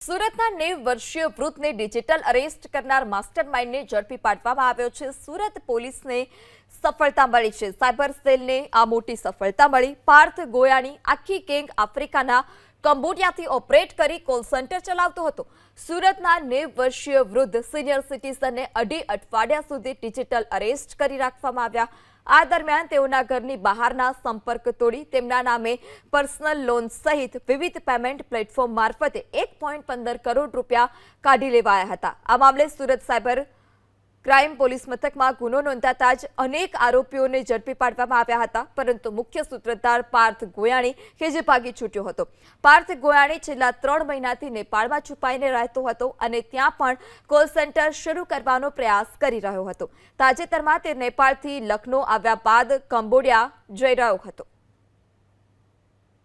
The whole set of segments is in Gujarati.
સુરતના 90 વર્ષીય વૃદ્ધને ડિજિટલ અરેસ્ટ કરનાર માસ્ટરમાઇન્ડને ઝડપી પાડવામાં આવ્યો છે। સુરત પોલીસને સફળતા મળી છે। સાયબર સેલને આ મોટી સફળતા મળી। પાર્થ ગોયાની આખી ગેંગ આફ્રિકાના કંબોડિયાથી ઓપરેટ કરી કોલ સેન્ટર ચલાવતો હતો। સુરતના 90 વર્ષીય વૃદ્ધ સિનિયર સિટીઝનને અઢી અઠવાડિયા સુધી ડિજિટલ અરેસ્ટ કરી રાખવામાં આવ્યા। આ દરમિયાન તેઓના ઘરની બહારના સંપર્ક તોડી તેમના નામે પર્સનલ લોન સહિત વિવિધ પેમેન્ટ પ્લેટફોર્મ મારફતે 1.15 કરોડ રૂપિયા કાઢી લેવાયા હતા। આ મામલે સુરત સાયબર ક્રાઇમ પોલીસ મથકમાં ગુનો નોંધાતા જ અનેક આરોપીઓને ઝડપી પાડવામાં આવ્યા હતા, પરંતુ મુખ્ય સૂત્રધાર પાર્થ ગોયાણી કે જે ભાગી છૂટ્યો હતો। પાર્થ ગોયાણી છેલ્લા 3 મહિનાથી નેપાળમાં છુપાઈને રહેતો હતો અને ત્યાં પણ કોલ સેન્ટર શરૂ કરવાનો પ્રયાસ કરી રહ્યો હતો। તાજેતરમાં તે નેપાળથી લખનૌ આવ્યા બાદ કંબોડિયા જઈ રહ્યો હતો।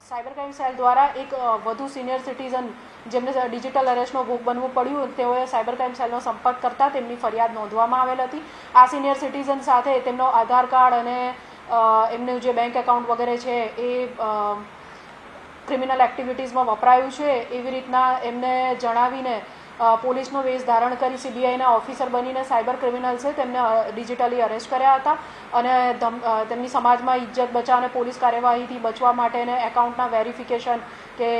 સાયબર ક્રાઇમ સેલ દ્વારા એક વધુ સિનિયર સિટીઝન જેમને ડિજિટલ અરેસ્ટનો ભોગ બનવું પડ્યું તેઓએ સાયબર ક્રાઇમ સેલનો સંપર્ક કરતા તેમની ફરિયાદ નોંધવામાં આવેલ હતી। આ સિનિયર સિટીઝન સાથે તેમનો આધાર કાર્ડ અને એમનું જે બેંક એકાઉન્ટ વગેરે છે એ ક્રિમિનલ એક્ટિવિટીઝમાં વપરાયું છે એવી રીતના એમને જણાવીને પોલીસનો વેશ ધારણ કરી સીબીઆઈના ઓફિસર બનીને સાયબર ક્રિમિનલ્સે તેમને ડિજિટલી અરેસ્ટ કર્યા હતા અને તેમની સમાજમાં ઇજ્જત બચાવ અને પોલીસ કાર્યવાહીથી બચવા માટેને એકાઉન્ટના વેરિફિકેશન કે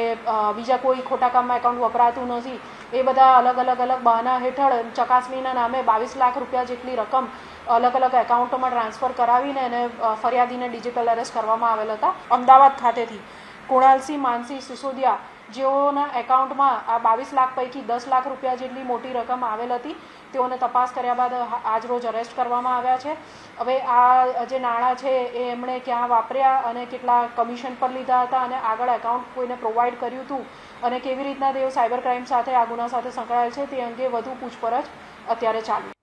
બીજા કોઈ ખોટા કામમાં એકાઉન્ટ વપરાતું નથી એ બધા અલગ બહાના હેઠળ ચકાસણીના નામે 22 લાખ રૂપિયા જેટલી રકમ અલગ એકાઉન્ટોમાં ટ્રાન્સફર કરાવીને એને ફરિયાદીને ડિજિટલ અરેસ્ટ કરવામાં આવેલ હતા। અમદાવાદ ખાતેથી કુણાલસિંહ માનસિંહ સિસોદિયા જેઓના એકાઉન્ટમાં આ 22 લાખ પૈકી 10 લાખ રૂપિયા જેટલી મોટી રકમ આવેલ હતી તેઓને તપાસ કર્યા બાદ આજરોજ અરેસ્ટ કરવામાં આવ્યા છે। હવે આ જે નાણાં છે એ એમણે ક્યાં વાપર્યા અને કેટલા કમિશન પર લીધા હતા અને આગળ એકાઉન્ટ કોઈને પ્રોવાઈડ કર્યું હતું અને કેવી રીતના તેઓ સાયબર ક્રાઇમ સાથે આ ગુના સાથે સંકળાયેલ છે તે અંગે વધુ પૂછપરછ અત્યારે ચાલુ